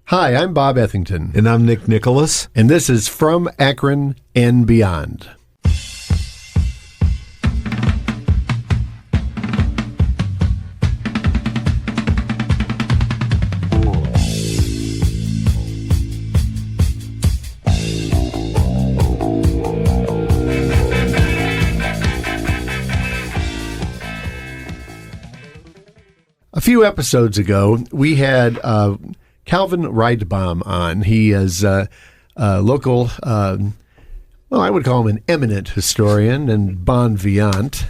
Hi, I'm Bob Ethington. And I'm Nick Nicholas. And this is From Akron and Beyond. A few episodes ago, we had Calvin Rydbom on. He is a local, I would call him an eminent historian and bon vivant.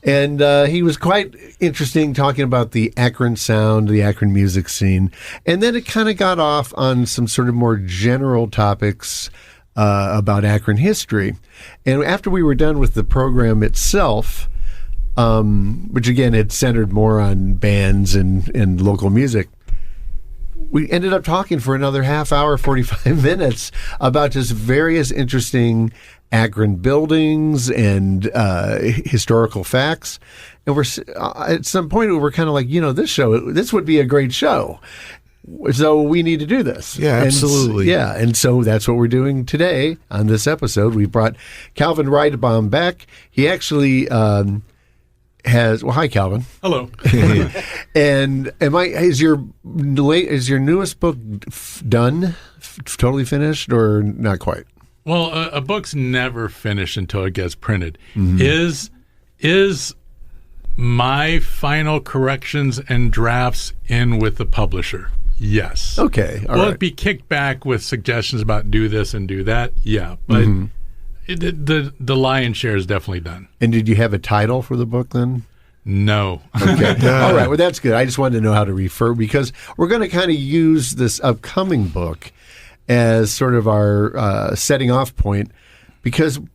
And he was quite interesting talking about the Akron sound, the Akron music scene. And then it kind of got off on some sort of more general topics about Akron history. And after we were done with the program itself, which again had centered more on bands and local music, we ended up talking for another half hour, 45 minutes about just various interesting Akron buildings and historical facts. And we're at some point we're kind of like, this would be a great show. So we need to do this. Yeah, absolutely. And so that's what we're doing today on this episode. We brought Calvin Rydbom back. He actually hi Calvin. Hello. And is your newest book done, totally finished, or not quite? Well, a book's never finished until it gets printed. Mm-hmm. Is my final corrections and drafts in with the publisher? Yes. Okay. Will it be kicked back with suggestions about do this and do that? Yeah, but the lion's share is definitely done. And did you have a title for the book then? No. Okay. All right. Well, that's good. I just wanted to know how to refer, because we're going to kind of use this upcoming book as sort of our setting off point.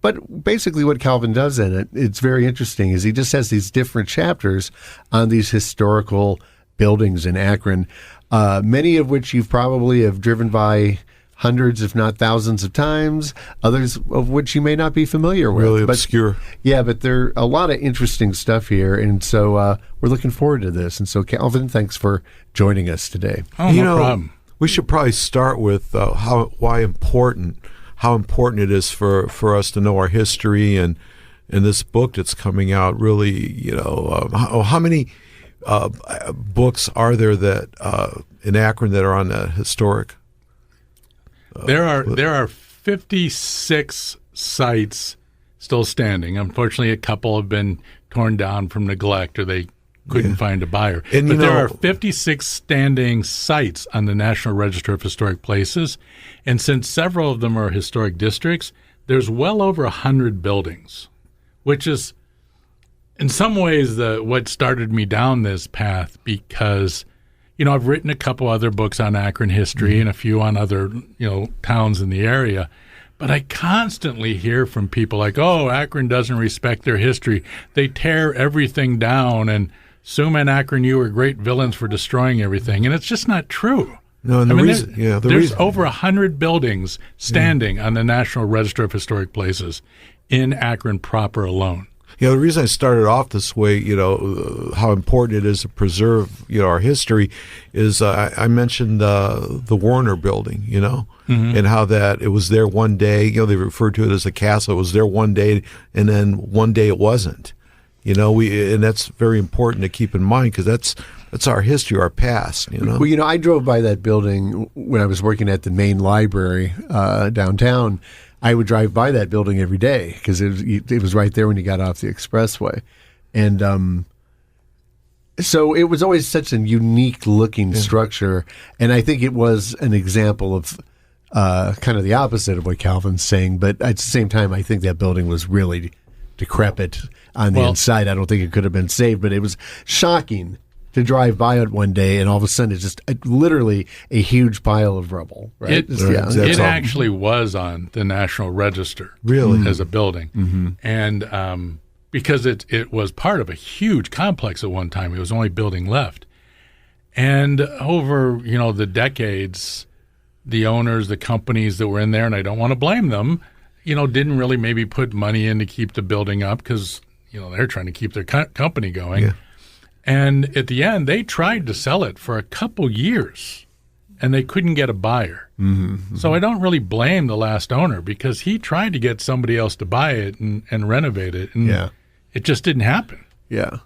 But basically what Calvin does in it, it's very interesting, is he just has these different chapters on these historical buildings in Akron, many of which you probably have driven by hundreds, if not thousands of times, others of which you may not be familiar with. Really obscure. Yeah, but there are a lot of interesting stuff here, and so we're looking forward to this. And so, Calvin, thanks for joining us today. Oh, no problem. We should probably start with how important it is for us to know our history, and in this book that's coming out, really, how many books are there that in Akron that are on that historic? There are 56 sites still standing. Unfortunately, a couple have been torn down from neglect, or they couldn't find a buyer. But there are 56 standing sites on the National Register of Historic Places, and since several of them are historic districts, there's well over 100 buildings, which is in some ways what started me down this path, because I've written a couple other books on Akron history and a few on other, towns in the area. But I constantly hear from people like, oh, Akron doesn't respect their history. They tear everything down, and Suma and Akron, you were great villains for destroying everything. And it's just not true. No, and there's over 100 buildings standing on the National Register of Historic Places in Akron proper alone. The reason I started off this way, how important it is to preserve, our history, is I mentioned the Warner Building, and how that it was there one day. They referred to it as a castle. It was there one day, and then one day it wasn't. And that's very important to keep in mind, because that's our history, our past. Well, I drove by that building when I was working at the main library downtown. I would drive by that building every day because it was right there when you got off the expressway. And so it was always such a unique looking structure. And I think it was an example of kind of the opposite of what Calvin's saying. But at the same time, I think that building was really decrepit on the inside. I don't think it could have been saved, but it was shocking to drive by it one day, and all of a sudden it's just literally a huge pile of rubble. Right? It actually was on the National Register, really, as a building, and because it was part of a huge complex at one time. It was the only building left, and over the decades, the owners, the companies that were in there, and I don't want to blame them, didn't really maybe put money in to keep the building up, because they're trying to keep their company going. Yeah. And at the end, they tried to sell it for a couple years, and they couldn't get a buyer. Mm-hmm. So I don't really blame the last owner, because he tried to get somebody else to buy it and renovate it, and it just didn't happen. Yeah.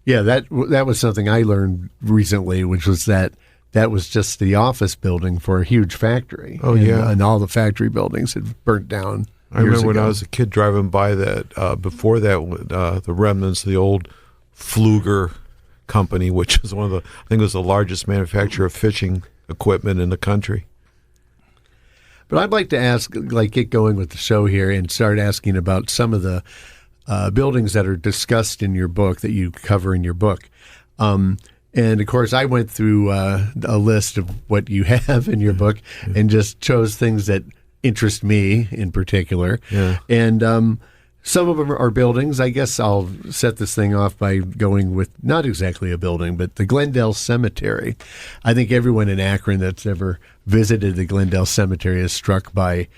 Yeah, that was something I learned recently, which was that was just the office building for a huge factory. Oh, and all the factory buildings had burnt down. I remember when I was a kid driving by that, before that, the remnants of the old Pfluger company, which was I think it was the largest manufacturer of fishing equipment in the country. But I'd like to get going with the show here and start asking about some of the buildings that are discussed in your book, that you cover in your book. And of course, I went through a list of what you have in your book and just chose things that interest me in particular. Yeah. And some of them are buildings. I guess I'll set this thing off by going with not exactly a building, but the Glendale Cemetery. I think everyone in Akron that's ever visited the Glendale Cemetery is struck by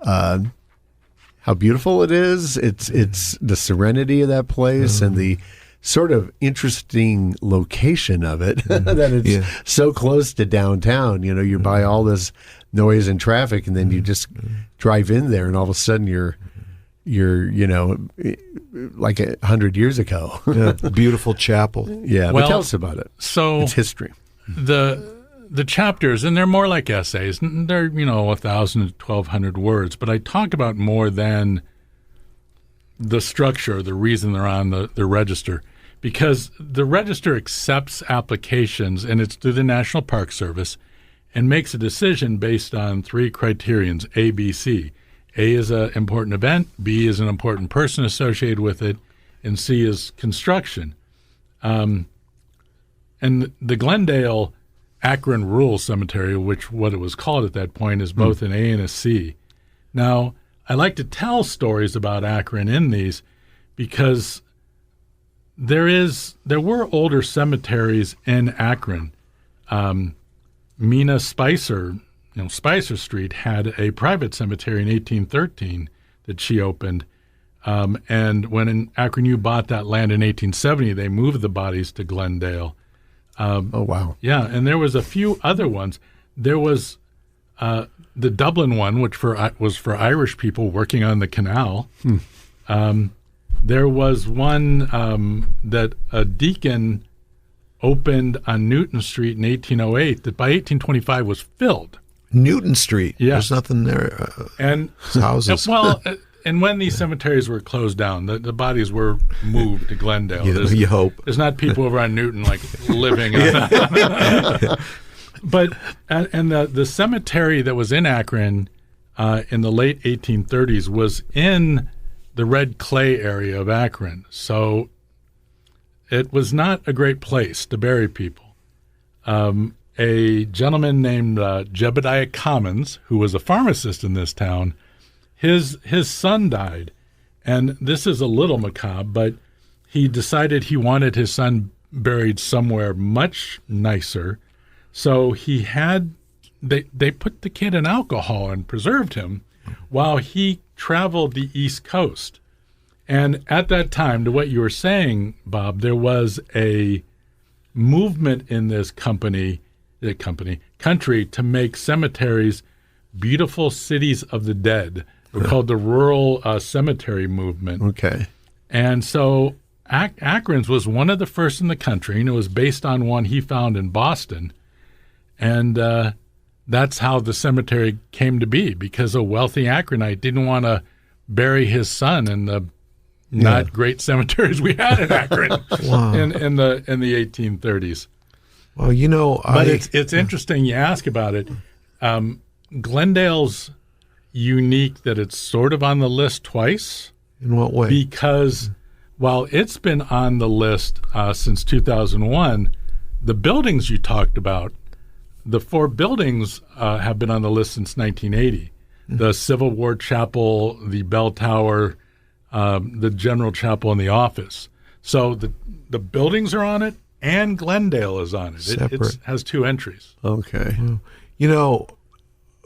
how beautiful it is. It's the serenity of that place and the sort of interesting location of it, that it's so close to downtown. You know, you're by all this noise and traffic, and then you just drive in there, and all of a sudden you're like 100 years ago. Beautiful chapel. Yeah, but tell us about it. So it's history. The chapters, and they're more like essays. They're 1,000 to 1,200 words, but I talk about more than the structure, the reason they're on the register, because the register accepts applications, and it's through the National Park Service, and makes a decision based on 3 criterions: A, B, C. A is an important event, B is an important person associated with it, and C is construction. And the Glendale Akron Rural Cemetery, which what it was called at that point, is both an A and a C. Now, I like to tell stories about Akron in these because there were older cemeteries in Akron. Mina Spicer, Spicer Street had a private cemetery in 1813 that she opened. And when Akron U bought that land in 1870, they moved the bodies to Glendale. Oh, wow. Yeah, and there was a few other ones. There was the Dublin one, which was for Irish people working on the canal. There was one that a deacon opened on Newton Street in 1808 that by 1825 was filled. Newton Street. Yeah. There's nothing there. And houses. And when these cemeteries were closed down, the bodies were moved to Glendale. You hope. There's not people over on Newton living on But the cemetery that was in Akron in the late 1830s was in the red clay area of Akron. So it was not a great place to bury people. A gentleman named Jebediah Commons, who was a pharmacist in this town, his son died. And this is a little macabre, but he decided he wanted his son buried somewhere much nicer. So they put the kid in alcohol and preserved him while he traveled the East Coast. And at that time, to what you were saying, Bob, there was a movement in this country to make cemeteries beautiful cities of the dead. They're called the Rural Cemetery Movement. Okay. And so Akron's was one of the first in the country, and it was based on one he found in Boston. And that's how the cemetery came to be, because a wealthy Akronite didn't want to bury his son in the not great cemeteries we had in Akron in the 1830s. Well, but it's interesting you ask about it. Glendale's unique that it's sort of on the list twice. In what way? Because while it's been on the list since 2001, the buildings you talked about, the 4 buildings have been on the list since 1980. The Civil War Chapel, the Bell Tower, the General Chapel, and the office. So the buildings are on it, and Glendale is on it. It has 2 entries. Okay.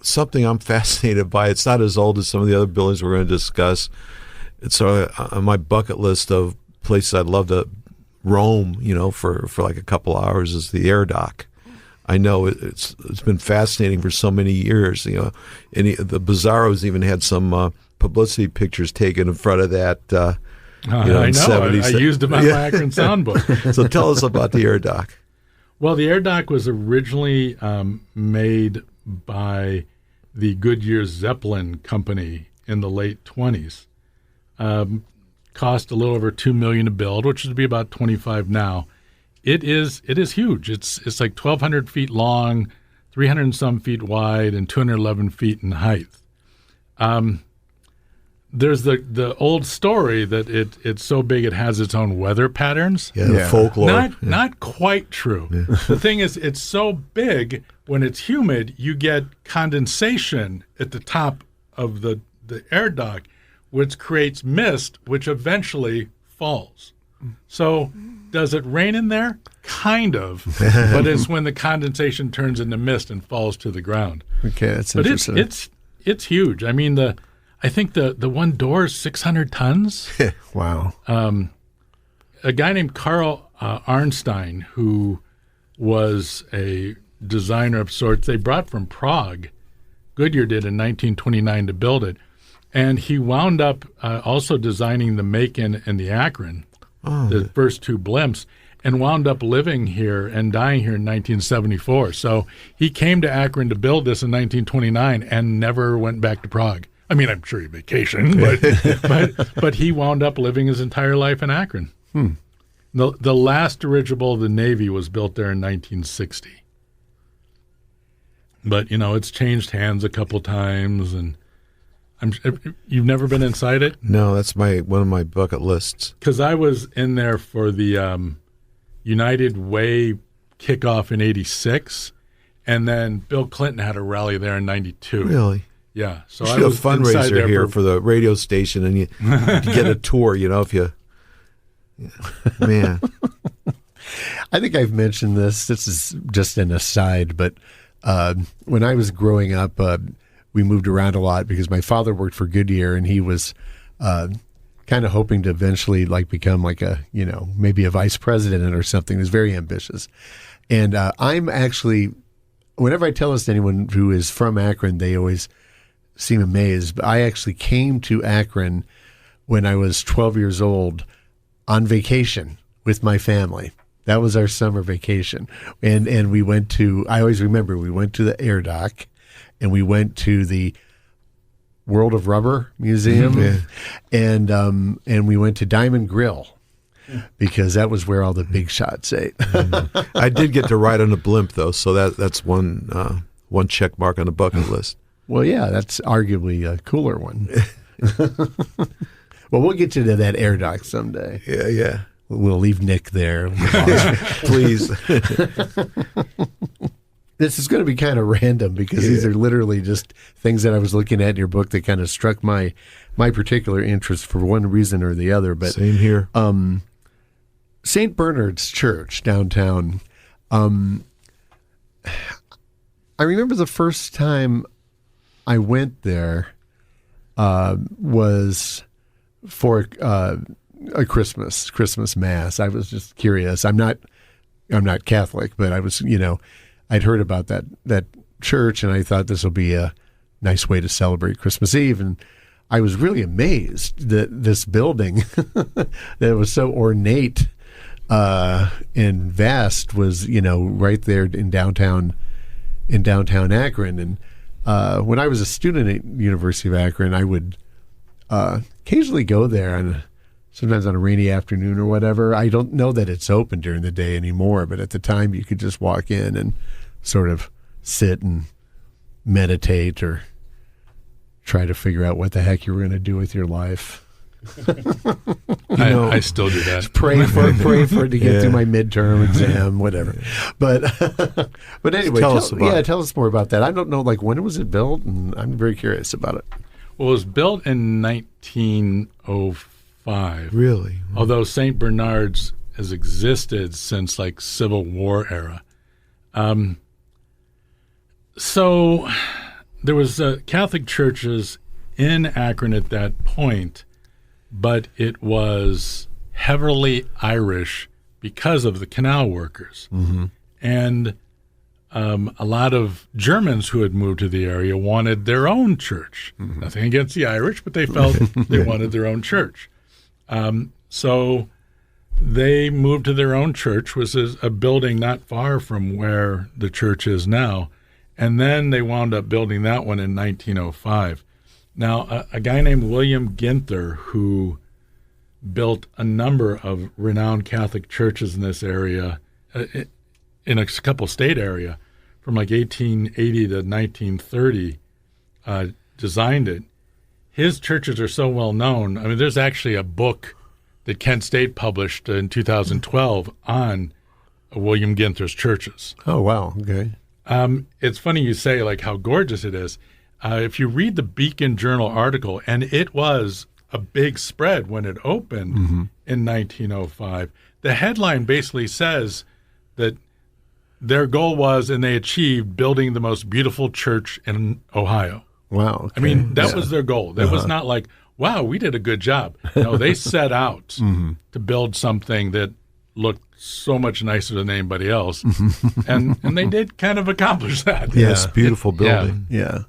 Something I'm fascinated by, it's not as old as some of the other buildings we're going to discuss. It's on my bucket list of places I'd love to roam, for like a couple hours, is the air dock. I know it's been fascinating for so many years. You know, and the Bizarros even had some publicity pictures taken in front of that. I know. I used them on my Akron soundbook. So tell us about the air dock. Well, the air dock was originally made by the Goodyear Zeppelin company in the late 20s. Cost a little over $2 million to build, which would be about $25 now. It is huge. It's like 1,200 feet long, 300 and some feet wide, and 211 feet in height. There's the old story that it's so big it has its own weather patterns. Yeah. Folklore. Not quite true. Yeah. The thing is, it's so big, when it's humid, you get condensation at the top of the air dock, which creates mist, which eventually falls. So does it rain in there? Kind of. But it's when the condensation turns into mist and falls to the ground. Okay, that's interesting. But it's huge. I mean, I think the one door is 600 tons. Wow. A guy named Carl Arnstein, who was a designer of sorts, they brought from Prague. Goodyear did in 1929 to build it. And he wound up also designing the Macon and the Akron, the first two blimps, and wound up living here and dying here in 1974. So he came to Akron to build this in 1929 and never went back to Prague. I mean, I'm sure he vacationed, but he wound up living his entire life in Akron. The last dirigible of the Navy was built there in 1960. But, it's changed hands a couple times, and you've never been inside it? No, that's one of my bucket lists. Because I was in there for the United Way kickoff in '86, and then Bill Clinton had a rally there in '92. Really? Yeah. So I was a fundraiser here for the radio station, and you get a tour. If you, man. I think I've mentioned this. This is just an aside, but when I was growing up, we moved around a lot because my father worked for Goodyear, and he was kind of hoping to eventually become maybe a vice president or something. He was very ambitious. And I'm actually, whenever I tell this to anyone who is from Akron, they always seem amazed. But I actually came to Akron when I was 12 years old on vacation with my family. That was our summer vacation. And we went to, I always remember, we went to the air dock, and we went to the World of Rubber Museum, and we went to Diamond Grill because that was where all the big shots ate. I did get to ride on a blimp, though, so that's one check mark on the bucket list. Well, yeah, that's arguably a cooler one. Well, we'll get you to that air dock someday. Yeah. We'll leave Nick there. Please. This is going to be kind of random because these are literally just things that I was looking at in your book that kind of struck my particular interest for one reason or the other. But same here. St. Bernard's Church downtown. I remember the first time I went there was for a Christmas Mass. I was just curious. I'm not Catholic, but I was, I'd heard about that church, and I thought this will be a nice way to celebrate Christmas Eve. And I was really amazed that this building that was so ornate and vast was, right there in downtown Akron. And when I was a student at University of Akron, I would occasionally go there sometimes on a rainy afternoon or whatever. I don't know that it's open during the day anymore, but at the time you could just walk in and sort of sit and meditate or try to figure out what the heck you were going to do with your life. I still do that. Pray for it to get through my midterm exam, whatever. But anyway, tell us more about that. I don't know, when was it built? And I'm very curious about it. Well, it was built in 1905. Really? Although St. Bernard's has existed since Civil War era. So there was Catholic churches in Akron at that point, but it was heavily Irish because of the canal workers. Mm-hmm. And a lot of Germans who had moved to the area wanted their own church. Nothing against the Irish, but they felt they wanted their own church. So they moved to their own church, which is a building not far from where the church is now. And then they wound up building that one in 1905. Now, a guy named William Ginther, who built a number of renowned Catholic churches in this area, in a couple state area, from like 1880 to 1930, designed it. His churches are so well known. I mean, there's actually a book that Kent State published in 2012 on William Ginther's churches. Oh, wow. Okay. It's funny you say like how gorgeous it is. If you read the Beacon Journal article, and it was a big spread when it opened in 1905, the headline basically says that their goal was, and they achieved, building the most beautiful church in Ohio. Wow. Okay. I mean, that was their goal. That was not like, wow, we did a good job. No, they set out to build something that looked so much nicer than anybody else. And they did kind of accomplish that. Yes, beautiful building. Yeah.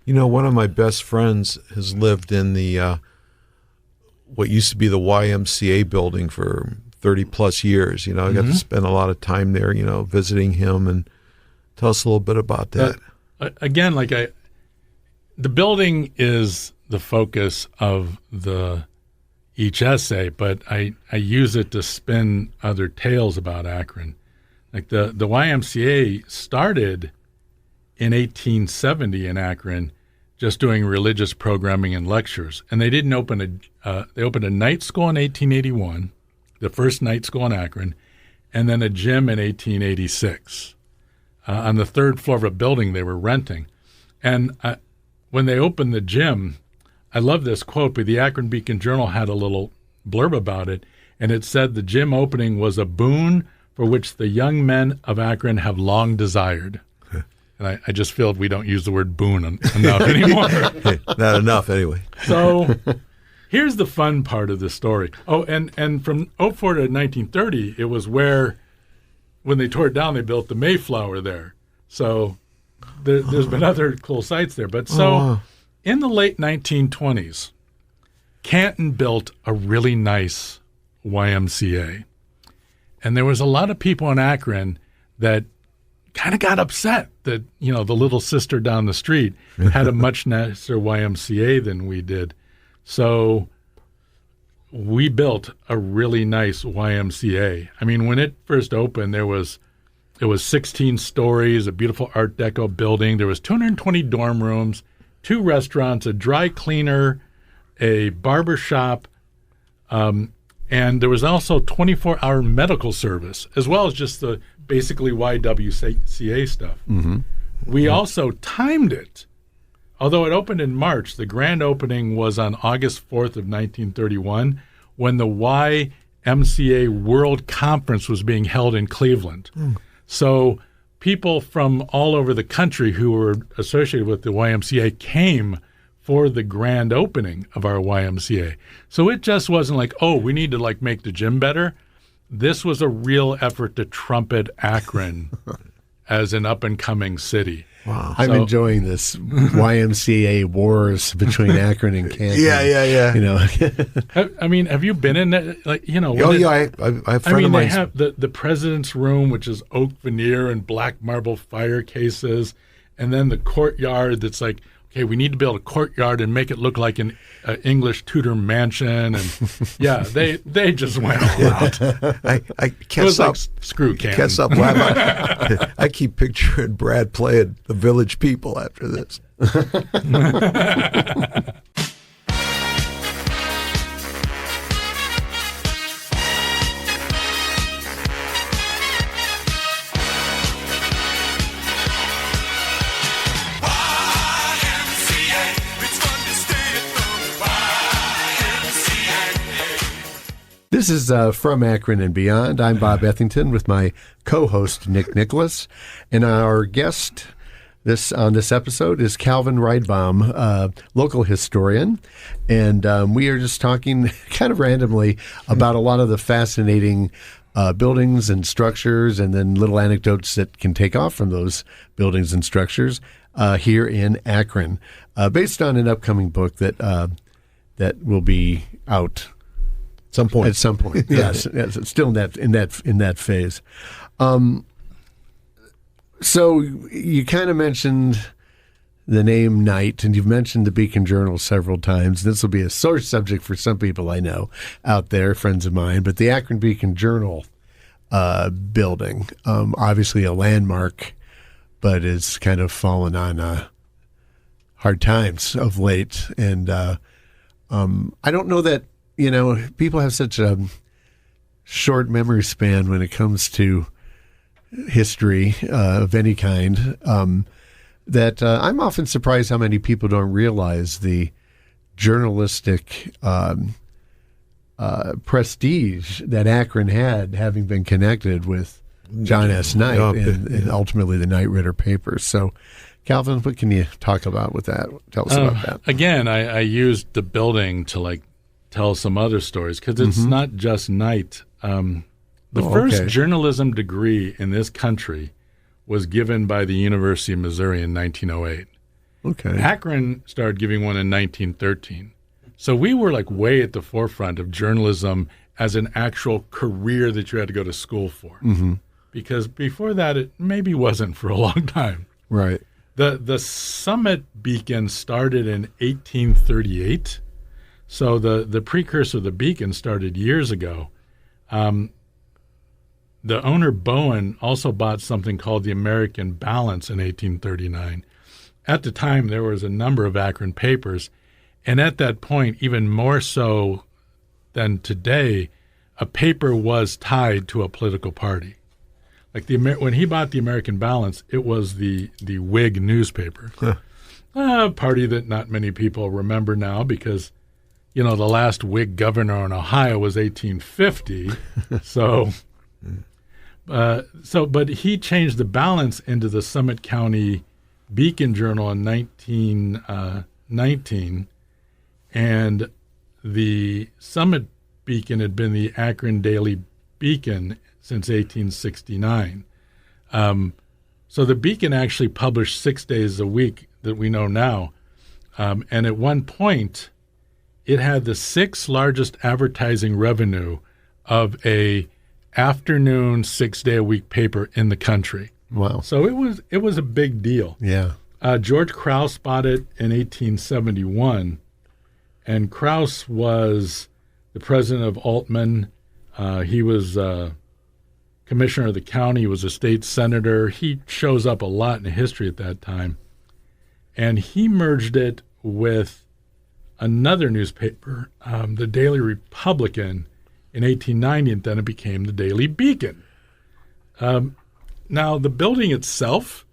You know, one of my best friends has lived in the what used to be the YMCA building for 30 plus years. You know, I got to spend a lot of time there, you know, visiting him. And tell us a little bit about that. Again, like the building is the focus of each essay, but I use it to spin other tales about Akron. Like the YMCA started in 1870 in Akron, just doing religious programming and lectures. And they didn't open they opened a night school in 1881, the first night school in Akron, and then a gym in 1886 on the third floor of a building they were renting. And when they opened the gym, I love this quote, but the Akron Beacon Journal had a little blurb about it, and it said the gym opening was a boon for which the young men of Akron have long desired. And I just feel we don't use the word boon enough anymore. Not enough, anyway. So here's the fun part of the story. Oh, and from 04 to 1930, it was where, when they tore it down, they built the Mayflower there. So there's been other cool sites there. But in the late 1920s, Canton built a really nice YMCA. And there was a lot of people in Akron that kind of got upset that, you know, the little sister down the street had a much nicer YMCA than we did. So we built a really nice YMCA. I mean, when it first opened, it was 16 stories, a beautiful Art Deco building. There was 220 dorm rooms, 2 restaurants, a dry cleaner, a barber shop, and there was also 24-hour medical service, as well as just the basically YWCA stuff. We also timed it. Although it opened in March, the grand opening was on August 4th of 1931, when the YMCA World Conference was being held in Cleveland. So people from all over the country who were associated with the YMCA came for the grand opening of our YMCA. So it just wasn't like, oh, we need to like make the gym better. This was a real effort to trumpet Akron as an up-and-coming city. Wow. I'm enjoying this YMCA wars between Akron and Canton. Yeah. You know, I mean, have you been in that? Like, you know, I have a friend of mine. They have the president's room, which is oak veneer and black marble firecases, and then the courtyard that's like, okay, we need to build a courtyard and make it look like an English Tudor mansion, and yeah, they just went all out. I can't stop. Like, screw Canton. Can't stop laughing. I keep picturing Brad playing the Village People after this. This is From Akron and Beyond. I'm Bob Ethington with my co-host, Nick Nicholas. And our guest on this episode is Calvin Rydbom, local historian. And we are just talking kind of randomly about a lot of the fascinating buildings and structures, and then little anecdotes that can take off from those buildings and structures here in Akron, based on an upcoming book that will be out at some point. Yes, it's still in that phase. So you kind of mentioned the name Knight, and you've mentioned the Beacon Journal several times. This will be a sore subject for some people I know out there, friends of mine. But the Akron Beacon Journal building, obviously a landmark, but it's kind of fallen on hard times of late. And I don't know that, people have such a short memory span when it comes to history of any kind, that I'm often surprised how many people don't realize the journalistic prestige that Akron had, having been connected with John S. Knight and ultimately the Knight Ridder papers. So, Calvin, what can you talk about with that? Tell us about that. Again, I used the building to tell some other stories, because it's not just Knight. The first journalism degree in this country was given by the University of Missouri in 1908. Okay. Akron started giving one in 1913. So we were way at the forefront of journalism as an actual career that you had to go to school for. Mm-hmm. Because before that, it maybe wasn't for a long time. Right. The Summit Beacon started in 1838. So the precursor of the Beacon started years ago. The owner, Bowen, also bought something called the American Balance in 1839. At the time, there was a number of Akron papers, and at that point, even more so than today, a paper was tied to a political party. When he bought the American Balance, it was the Whig newspaper, a party that not many people remember now because, the last Whig governor in Ohio was 1850, but he changed the Balance into the Summit County Beacon Journal in 1919, and the Summit Beacon had been the Akron Daily Beacon since 1869. So the Beacon actually published 6 days a week that we know now, and at one point, it had the 6th largest advertising revenue of a afternoon 6-day-a-week paper in the country. Wow. So it was a big deal. Yeah. George Krause bought it in 1871, and Krause was the president of Altman. He was commissioner of the county. He was a state senator. He shows up a lot in history at that time. And he merged it with another newspaper, the Daily Republican, in 1890, and then it became the Daily Beacon. Now, the building itself,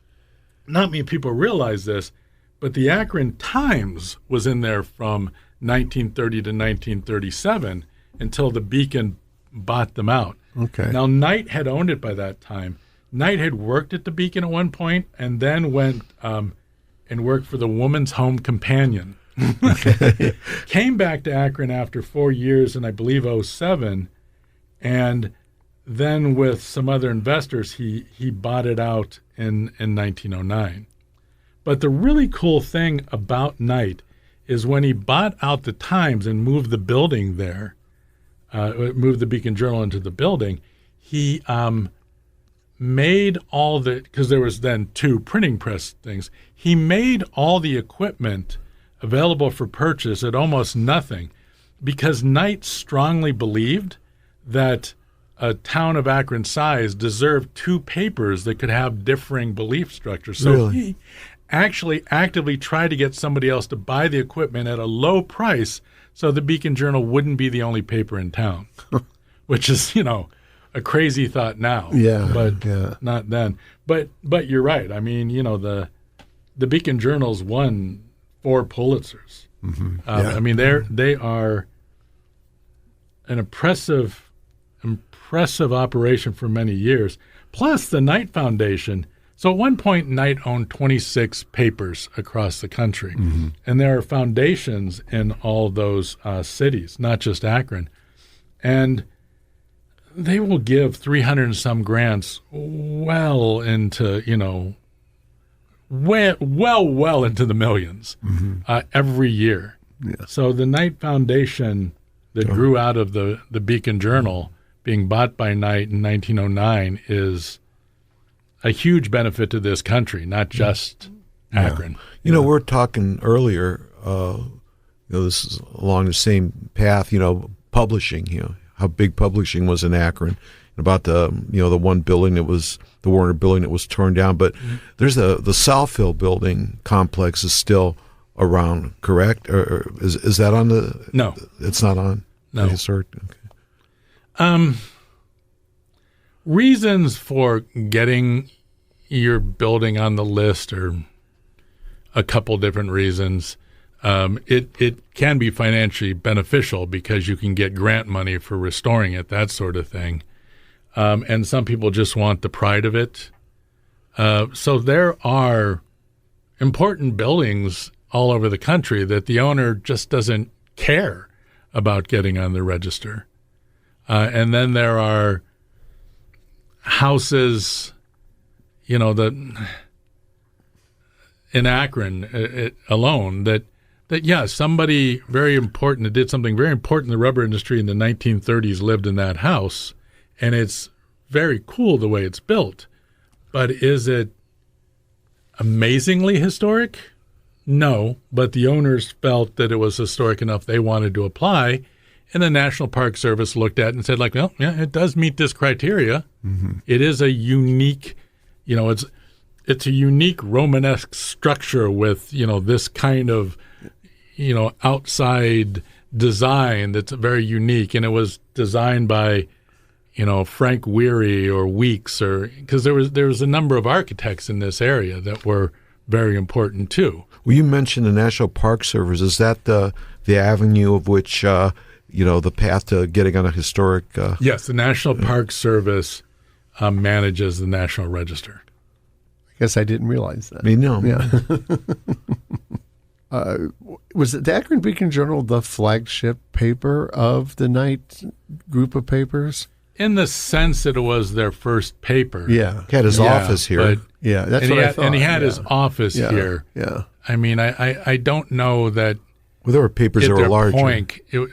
not many people realize this, but the Akron Times was in there from 1930 to 1937 until the Beacon bought them out. Okay. Now, Knight had owned it by that time. Knight had worked at the Beacon at one point and then went and worked for the Woman's Home Companion. Came back to Akron after 4 years in, I believe, 2007, and then with some other investors, he bought it out in 1909. But the really cool thing about Knight is when he bought out the Times and moved the building there, moved the Beacon Journal into the building, he made all the, because there was then 2 printing press things, he made all the equipment available for purchase at almost nothing, because Knight strongly believed that a town of Akron size deserved 2 papers that could have differing belief structures. So Really? He actually actively tried to get somebody else to buy the equipment at a low price so the Beacon Journal wouldn't be the only paper in town, which is, a crazy thought now. Yeah, but yeah. not then. But you're right. I mean, the Beacon Journal's won 4 Pulitzers. Mm-hmm. Yeah. I mean, they are an impressive operation for many years. Plus, the Knight Foundation. So at one point, Knight owned 26 papers across the country, and there are foundations in all those cities, not just Akron. And they will give 300 and some grants well into, well into the millions every year. Yeah. So the Knight Foundation that grew out of the Beacon Journal being bought by Knight in 1909 is a huge benefit to this country, not just Akron. We're talking earlier, this is along the same path, publishing, how big publishing was in Akron, about the one building that was the Warner building that was torn down. But there's the Southfield building complex is still around, correct? Or is that on the? No, it's not on. No, the historic. Okay. Reasons for getting your building on the list are a couple different reasons. It can be financially beneficial because you can get grant money for restoring it, that sort of thing. And some people just want the pride of it. So there are important buildings all over the country that the owner just doesn't care about getting on the register. And then there are houses, in Akron alone that somebody very important that did something very important in the rubber industry in the 1930s lived in that house, and it's very cool the way it's built. But is it amazingly historic? No, but the owners felt that it was historic enough they wanted to apply, and the National Park Service looked at it and said, well, yeah, it does meet this criteria. Mm-hmm. It is a unique, it's a unique Romanesque structure with, this kind of, outside design that's very unique. And it was designed by, Frank Weary or Weeks, because there was a number of architects in this area that were very important too. Well, you mentioned the National Park Service. Is that the avenue of which, the path to getting on a historic? Yes, the National Park Service manages the National Register. I guess I didn't realize that. I mean, no. Yeah. Was the Akron Beacon Journal the flagship paper of the Knight group of papers? In the sense that it was their first paper. Yeah. He had his office here. That's what I thought. And he had his office here. Yeah. I mean, I don't know that. Well, there were papers that were larger.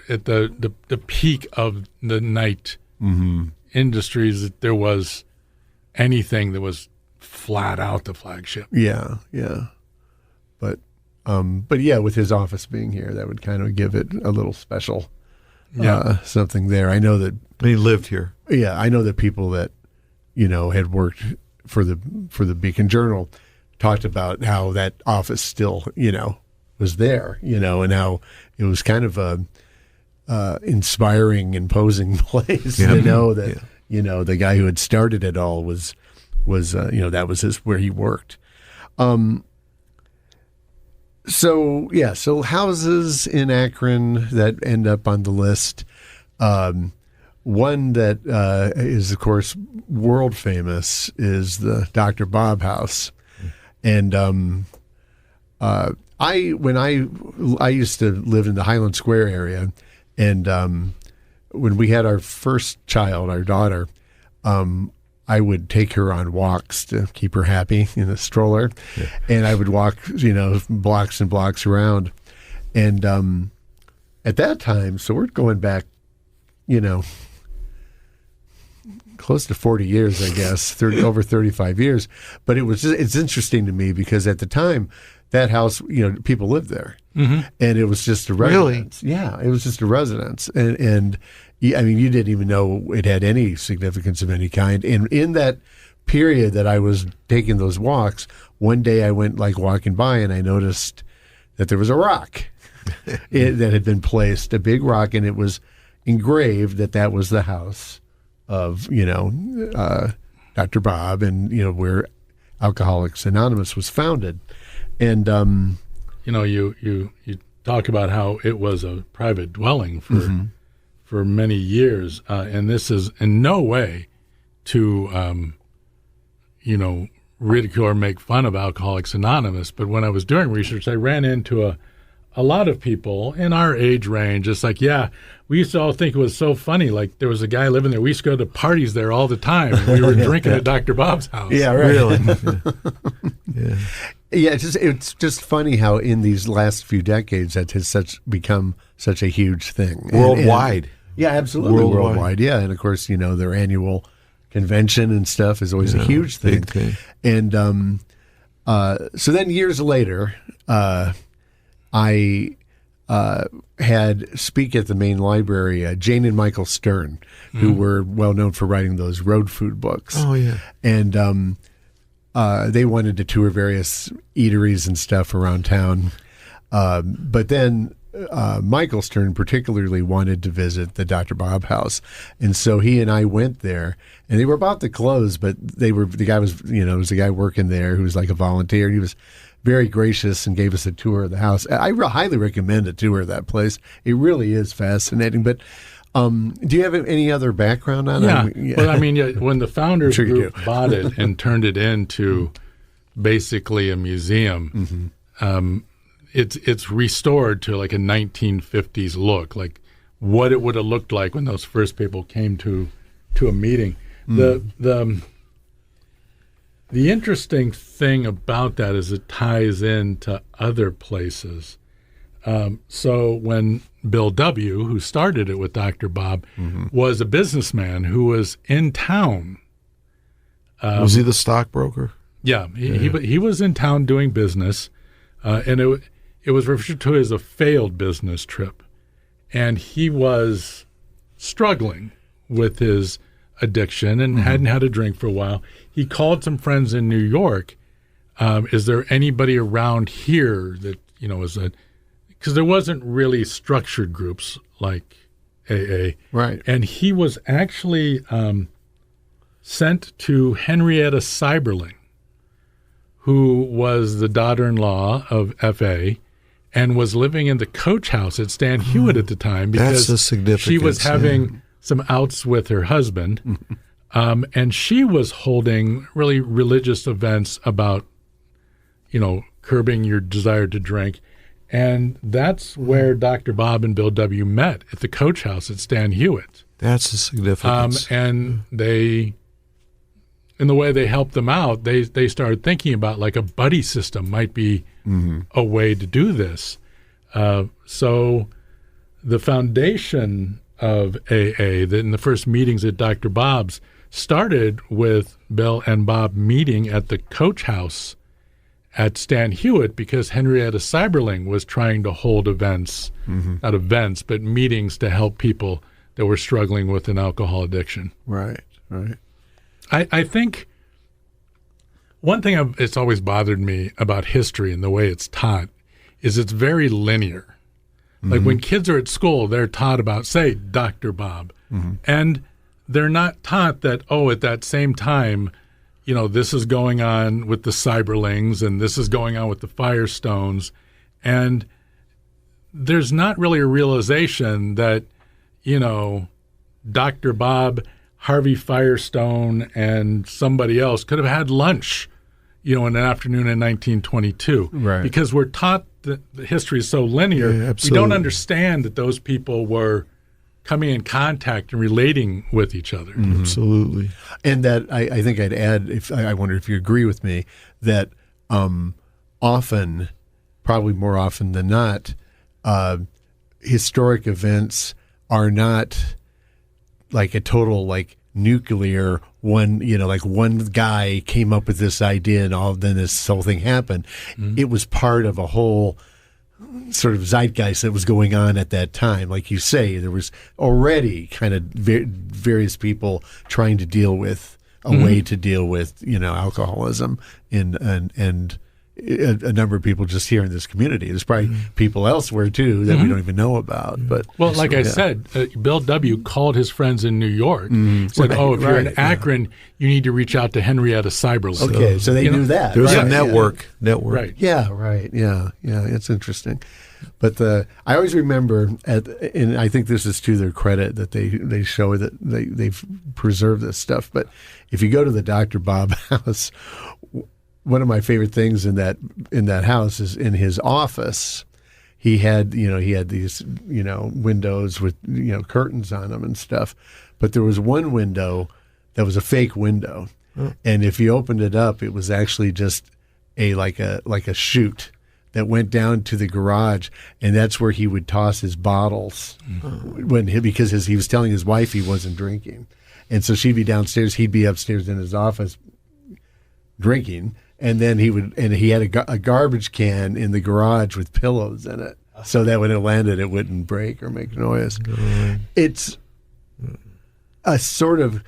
At the peak of the Knight Industries, that there was anything that was flat out the flagship. Yeah. But yeah, with his office being here, that would kind of give it a little special something there. I know that he lived here. Yeah, I know that people that had worked for the Beacon Journal talked about how that office still was there, and how it was kind of a inspiring, imposing place to know that the guy who had started it all was that was where he worked. So houses in Akron that end up on the list. One that is, of course, world famous is the Dr. Bob House, and I used to live in the Highland Square area, and when we had our first child, our daughter, I would take her on walks to keep her happy in the stroller, and I would walk, blocks and blocks around. And at that time, so we're going back, close to 40 years, I guess, over 35 years. But it's interesting to me because at the time, that house, people lived there, and it was just a residence. Really? Yeah, it was just a residence, and I mean, you didn't even know it had any significance of any kind. And in that period that I was taking those walks, one day I went walking by, and I noticed that there was a rock that had been placed, a big rock, and it was engraved that was the house of Dr. Bob, and where Alcoholics Anonymous was founded. And you talk about how it was a private dwelling for many years, and this is in no way to ridicule or make fun of Alcoholics Anonymous. But when I was doing research, I ran into a lot of people in our age range, it's like, yeah, we used to all think it was so funny. Like there was a guy living there. We used to go to parties there all the time. We were drinking at Dr. Bob's house. Yeah, right. Really? Yeah. Yeah, it's just funny how in these last few decades that has become such a huge thing. Worldwide. Yeah, absolutely. Worldwide. Yeah. And of course, their annual convention and stuff is always a huge thing. Big thing. And so then years later, I had speak at the main library, Jane and Michael Stern, who were well known for writing those road food books. Oh, yeah. And they wanted to tour various eateries and stuff around town. But then Michael Stern particularly wanted to visit the Dr. Bob house. And so he and I went there, and they were about to close, but the guy was, it was a guy working there who was like a volunteer. And he was very gracious and gave us a tour of the house. I highly recommend a tour of that place. It really is fascinating. But do you have any other background on it? Yeah. Well, I mean, when the Founders Group bought it and turned it into basically a museum, it's restored to like a 1950s look, like what it would have looked like when those first people came to a meeting. The interesting thing about that is it ties into other places. So when Bill W., who started it with Dr. Bob, was a businessman who was in town. Was he the stockbroker? Yeah, he was in town doing business, and it was referred to as a failed business trip. And he was struggling with his addiction and hadn't had a drink for a while. He called some friends in New York. Is there anybody around here that, is a... Because there wasn't really structured groups like AA. Right. And he was actually sent to Henrietta Seiberling, who was the daughter-in-law of F.A., and was living in the coach house at Stan Hewitt at the time because she was having some outs with her husband. And she was holding really religious events about, curbing your desire to drink. And that's where Dr. Bob and Bill W. met, at the coach house at Stan Hewitt. That's the significance. And they, in the way they helped them out, they started thinking about like a buddy system might be a way to do this. So the foundation of AA, in the first meetings at Dr. Bob's, started with Bill and Bob meeting at the coach house at Stan Hewitt because Henrietta Seiberling was trying to hold events, not events, but meetings to help people that were struggling with an alcohol addiction. Right. I think one thing it's always bothered me about history and the way it's taught is it's very linear. Like when kids are at school, they're taught about, say, Dr. Bob, and they're not taught that, at that same time, this is going on with the Seiberlings and this is going on with the Firestones. And there's not really a realization that, Dr. Bob, Harvey Firestone, and somebody else could have had lunch, in an afternoon in 1922. Right. Because we're taught that the history is so linear, we don't understand that those people were coming in contact and relating with each other. Absolutely. And that I think I'd add, I wonder if you agree with me, that often, probably more often than not, historic events are not like a total nuclear one, one guy came up with this idea and then this whole thing happened. It was part of a whole sort of zeitgeist that was going on at that time. Like you say, there was already kind of various people trying to deal with a way to deal with, alcoholism and a number of people just here in this community. There's probably people elsewhere too that we don't even know about. But I said, Bill W. called his friends in New York. Said, if you're in Akron, you need to reach out to Henrietta Seiberling. Okay, so they knew that. There's a network. Right. Yeah, right. Yeah, it's interesting. But I always remember, and I think this is to their credit that they show that they've preserved this stuff. But if you go to the Dr. Bob house, one of my favorite things in that house is in his office. he had these windows with curtains on them and stuff, but there was one window that was a fake window, and if you opened it up, it was actually just like a chute that went down to the garage, and that's where he would toss his bottles because he was telling his wife he wasn't drinking, and so she'd be downstairs, he'd be upstairs in his office drinking, and then he had a garbage can in the garage with pillows in it, so that when it landed, it wouldn't break or make noise. It's a sort of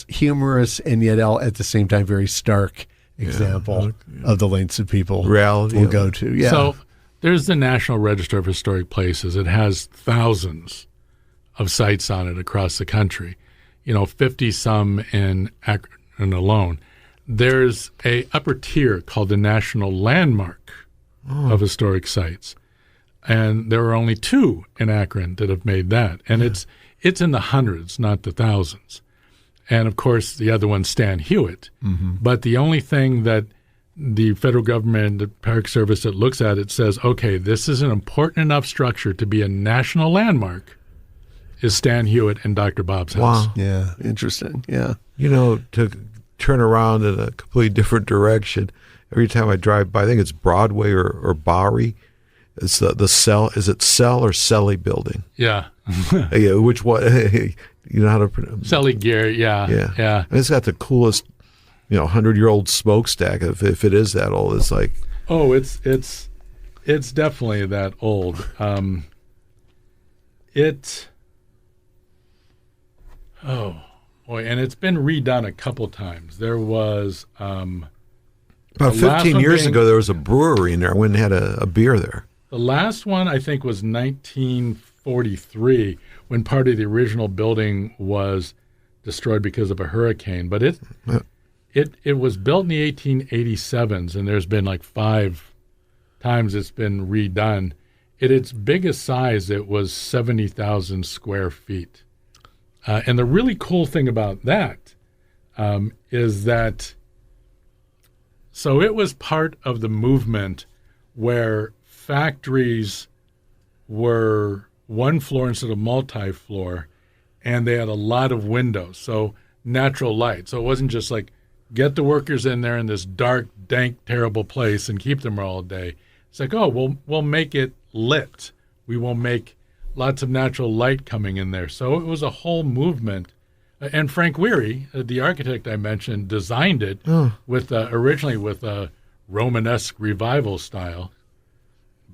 humorous and yet at the same time very stark example of the lengths of people reality will go to. Yeah. So there's the National Register of Historic Places. It has thousands of sites on it across the country, 50 some in Akron alone. There's a upper tier called the National Landmark of Historic Sites, and there are only 2 in Akron that have made that, and it's in the hundreds, not the thousands. And, of course, the other one's Stan Hewitt. Mm-hmm. But the only thing that the federal government, the Park Service that looks at it says, okay, this is an important enough structure to be a national landmark, is Stan Hewitt and Dr. Bob's house. Wow. Yeah, interesting. Yeah. To turn around in a completely different direction, every time I drive by, I think it's Broadway or Bowery, it's the Cell. Is it Cell or Selly building? Yeah. Yeah, which one? You know how to pronounce Selly Gear, yeah. And it's got the coolest, 100-year-old smokestack. If it is that old, it's like. Oh, it's definitely that old. Oh boy, and it's been redone a couple times. There was about 15 years ago. There was a brewery in there. I went and had a beer there. The last one I think was 1943. When part of the original building was destroyed because of a hurricane. But it was built in the 1887s, and there's been like 5 times it's been redone. At its biggest size, it was 70,000 square feet. And the really cool thing about that is that, so it was part of the movement where factories were one floor instead of multi-floor, and they had a lot of windows, so natural light. So it wasn't just like get the workers in there in this dark, dank, terrible place and keep them all day. It's like, oh, we'll make it lit. We will make lots of natural light coming in there. So it was a whole movement. And Frank Weary, the architect I mentioned, designed it originally with a Romanesque revival style.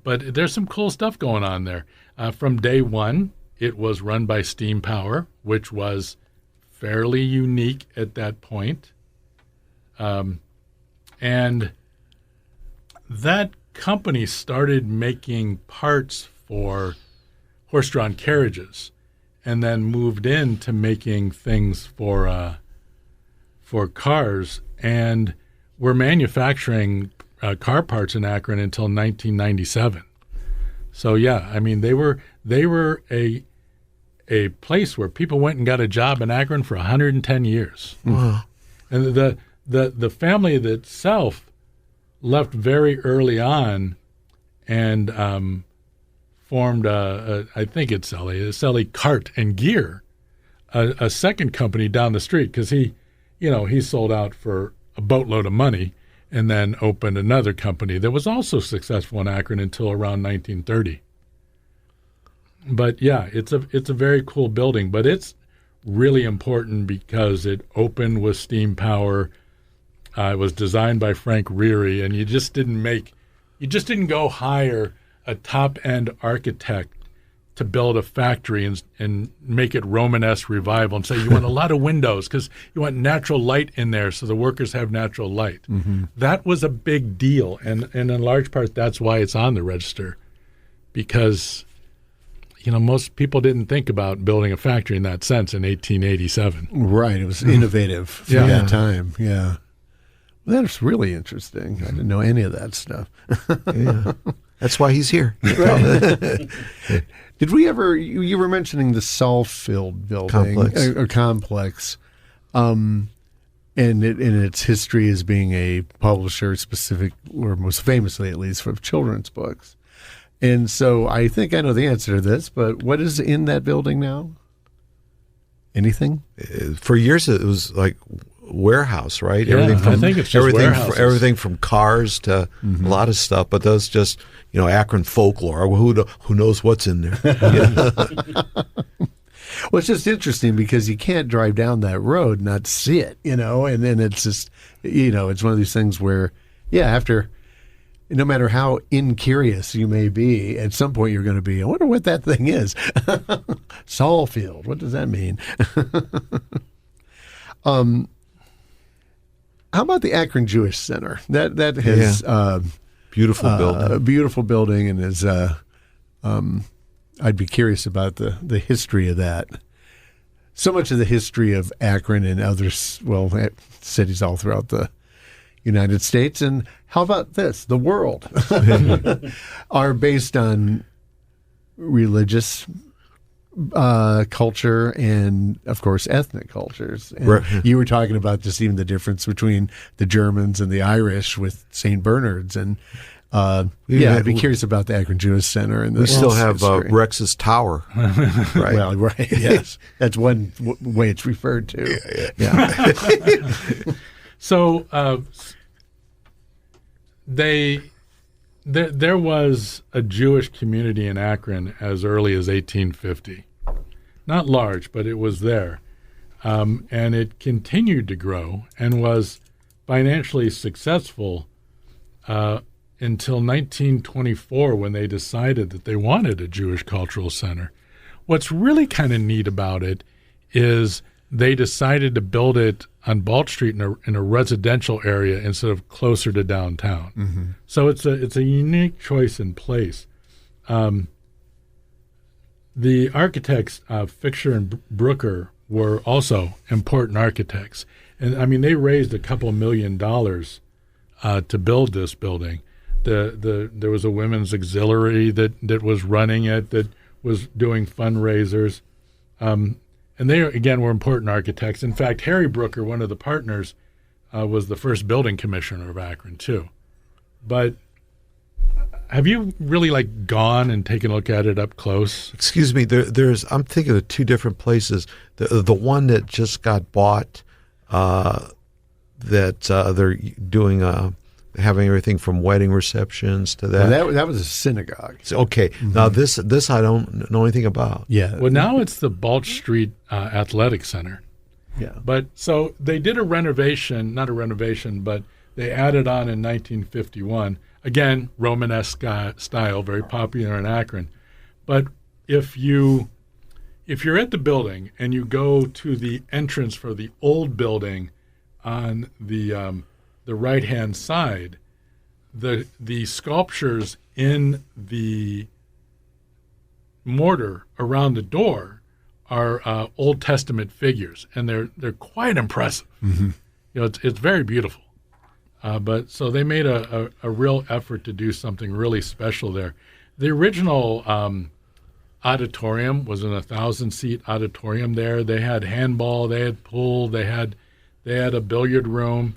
But there's some cool stuff going on there. From day one, it was run by steam power, which was fairly unique at that point. And that company started making parts for horse-drawn carriages and then moved into making things for cars, and were manufacturing car parts in Akron until 1997. So yeah, I mean they were a place where people went and got a job in Akron for 110 years. Wow. And the family itself left very early on and formed I think it's Selly Cart and Gear, a second company down the street, because he sold out for a boatload of money, and then opened another company that was also successful in Akron until around 1930. But yeah, it's a very cool building, but it's really important because it opened with steam power. It was designed by Frank Weary, and you just didn't go hire a top-end architect to build a factory and make it Romanesque revival and say you want a lot of windows because you want natural light in there so the workers have natural light. Mm-hmm. That was a big deal, and in large part that's why it's on the register, because most people didn't think about building a factory in that sense in 1887. Right, it was innovative for that time. Yeah, well, that's really interesting. I didn't know any of that stuff. Yeah. That's why he's here. Right. Did we ever? You were mentioning the Saalfeld building complex, and its history as being a publisher, specific or most famously at least, for children's books. And so I think I know the answer to this, but what is in that building now? Anything? For years, it was like warehouse, right? Yeah, I think it's just warehouses. Everything from cars to a lot of stuff. But that's just, Akron folklore. Who knows what's in there? Well, it's just interesting because you can't drive down that road and not see it, and then it's just, it's one of these things where, after, no matter how incurious you may be, at some point you're going to be, I wonder what that thing is. Saulfield, what does that mean? How about the Akron Jewish Center? That has beautiful building. A beautiful building, and is I'd be curious about the history of that. So much of the history of Akron and other cities all throughout the United States, and how about this? The world are based on religious culture and, of course, ethnic cultures. And right. You were talking about just even the difference between the Germans and the Irish with St. Bernard's. And I'd be curious about the Akron Jewish Center. And we still have Rex's Tower. Right. Well, right. Yes. That's one way it's referred to. Yeah. So there was a Jewish community in Akron as early as 1850. Not large, but it was there. And it continued to grow and was financially successful until 1924, when they decided that they wanted a Jewish cultural center. What's really kind of neat about it is they decided to build it on Balch Street in a residential area instead of closer to downtown. Mm-hmm. So it's a unique choice in place. The architects, Fischer and Brooker, were also important architects. And, they raised a couple $1 million to build this building. There was a women's auxiliary that was running it, that was doing fundraisers. And they, again, were important architects. In fact, Harry Brooker, one of the partners, was the first building commissioner of Akron, too. But have you really, gone and taken a look at it up close? Excuse me, I'm thinking of two different places. The one that just got bought, that they're doing, having everything from wedding receptions to that. Well, that was a synagogue. Okay. Mm-hmm. Now this I don't know anything about. Yeah. Well, now it's the Balch Street Athletic Center. Yeah. But so they did a renovation, not a renovation, but they added on in 1951. Again, Romanesque style, very popular in Akron. But if you're at the building and you go to the entrance for the old building on the right-hand side, the sculptures in the mortar around the door are Old Testament figures, and they're quite impressive. Mm-hmm. It's very beautiful. But so they made a real effort to do something really special there. The original auditorium was an 1,000-seat auditorium there. They had handball, they had pool, they had a billiard room.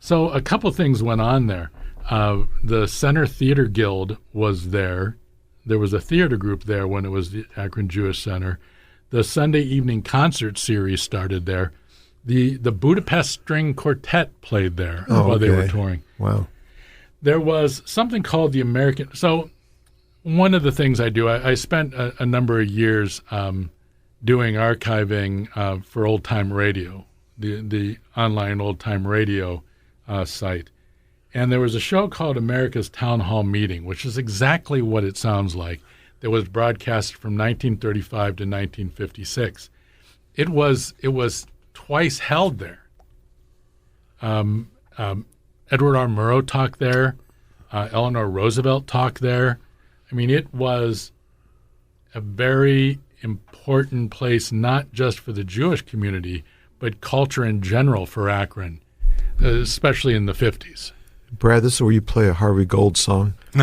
So a couple things went on there. The Center Theater Guild was there. There was a theater group there when it was the Akron Jewish Center. The Sunday evening concert series started there. The Budapest String Quartet played there while they were touring. Wow. There was something called the American. So one of the things I do, I spent a number of years doing archiving for Old Time Radio, the online Old Time Radio site. And there was a show called America's Town Hall Meeting, which is exactly what it sounds like. That was broadcast from 1935 to 1956. It was twice held there. Edward R. Murrow talked there. Eleanor Roosevelt talked there. It was a very important place, not just for the Jewish community, but culture in general for Akron, especially in the 50s. Brad, this is where you play a Harvey Gold song. Or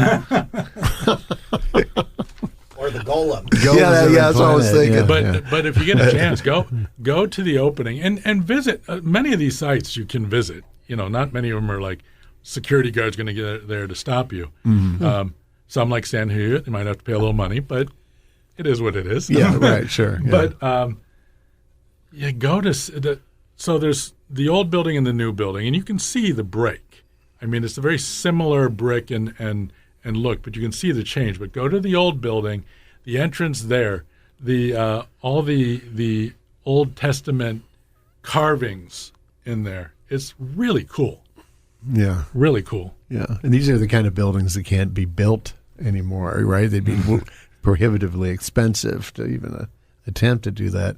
the Golem. Yeah, that's what I was thinking. But if you get a chance, go to the opening and visit. Many of these sites you can visit. Not many of them are security guard's going to get there to stop you. Some like standing here, you might have to pay a little money, but it is what it is. Yeah, right, sure. Yeah. But you go to so there's the old building and the new building, and you can see the break. I mean, it's a very similar brick and look, but you can see the change. But go to the old building, the entrance there, all the Old Testament carvings in there. It's really cool. Yeah. Really cool. Yeah. And these are the kind of buildings that can't be built anymore, right? They'd be prohibitively expensive to even attempt to do that.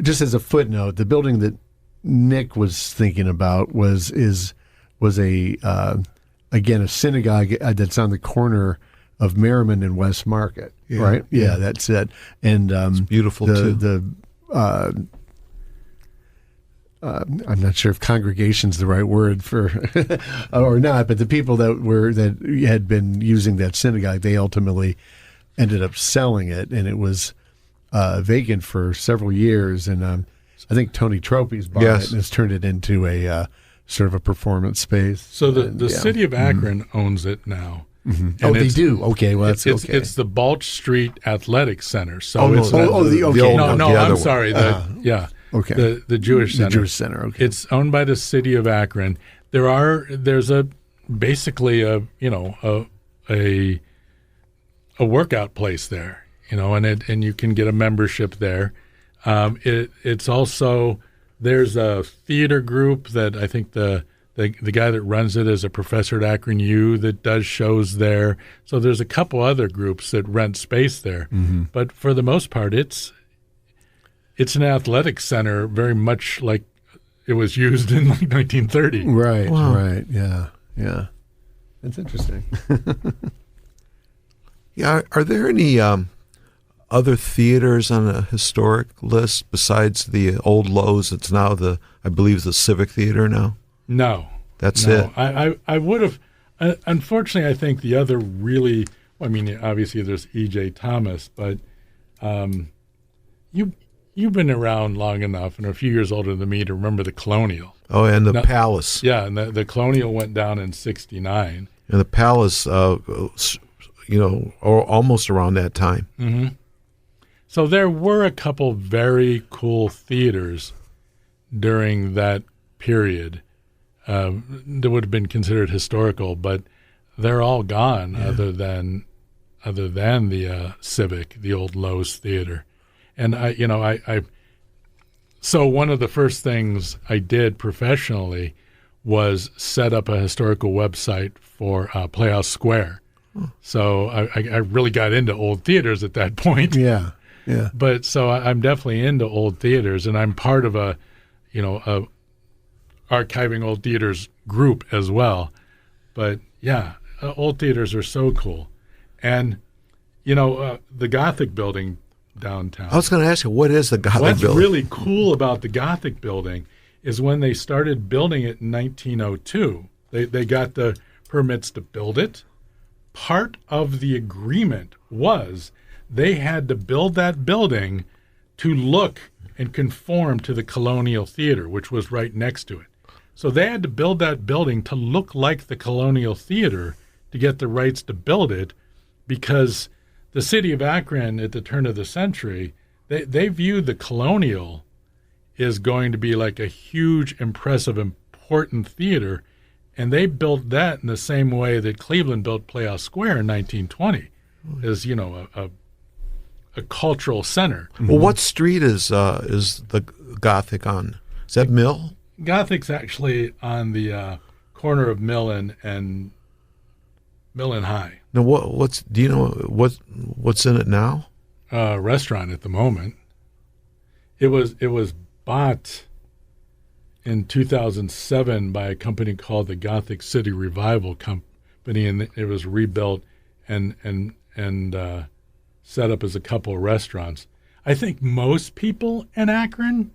Just as a footnote, the building that Nick was thinking about was a again a synagogue that's on the corner of Merriman and West Market, right? Yeah, that's it. And it's beautiful too. I'm not sure if congregation's the right word for or not, but the people that had been using that synagogue, they ultimately ended up selling it, and it was vacant for several years. And I think Tony Tropy's bought it and has turned it into a sort of a performance space. So the city of Akron owns it now. Mm-hmm. Oh, they do. Okay, well that's okay. It's the Balch Street Athletic Center. So I'm sorry. Okay. The Jewish Center. The Jewish Center. Okay. It's owned by the city of Akron. There's basically a workout place there, and you can get a membership there. It's also there's a theater group that I think the guy that runs it is a professor at Akron U that does shows there. So there's a couple other groups that rent space there, but for the most part, it's an athletic center, very much like it was used in like 1930. Right, wow. Right, yeah. That's interesting. Yeah, are there any other theaters on a historic list besides the old Lowe's? It's now I believe the Civic Theater now. No, that's it. I would have. Unfortunately, I think the other really. I mean, obviously there's E.J. Thomas, but You've been around long enough and are a few years older than me to remember the Colonial. Oh, and the Palace. Yeah, and the Colonial went down in '69. And the Palace, almost around that time. Mm-hmm. So there were a couple very cool theaters during that period that would have been considered historical, but they're all gone other than the Civic, the old Lowe's Theater. And so one of the first things I did professionally was set up a historical website for Playhouse Square. So I really got into old theaters at that point. Yeah. But so I'm definitely into old theaters, and I'm part of a archiving old theaters group as well. But yeah, old theaters are so cool. And, the Gothic building downtown. I was going to ask you, what is the Gothic building? What's really cool about the Gothic building is when they started building it in 1902, they got the permits to build it. Part of the agreement was they had to build that building to look and conform to the Colonial Theater, which was right next to it. So they had to build that building to look like the Colonial Theater to get the rights to build it, because the city of Akron at the turn of the century, they viewed the Colonial as going to be like a huge, impressive, important theater, and they built that in the same way that Cleveland built Playhouse Square in 1920, as a cultural center. Well, what street is the Gothic on? Is that Mill? Gothic's actually on the corner of Mill and High. Now, do you know what's in it now? Restaurant at the moment. It was bought in 2007 by a company called the Gothic City Revival Company, and it was rebuilt and set up as a couple of restaurants. I think most people in Akron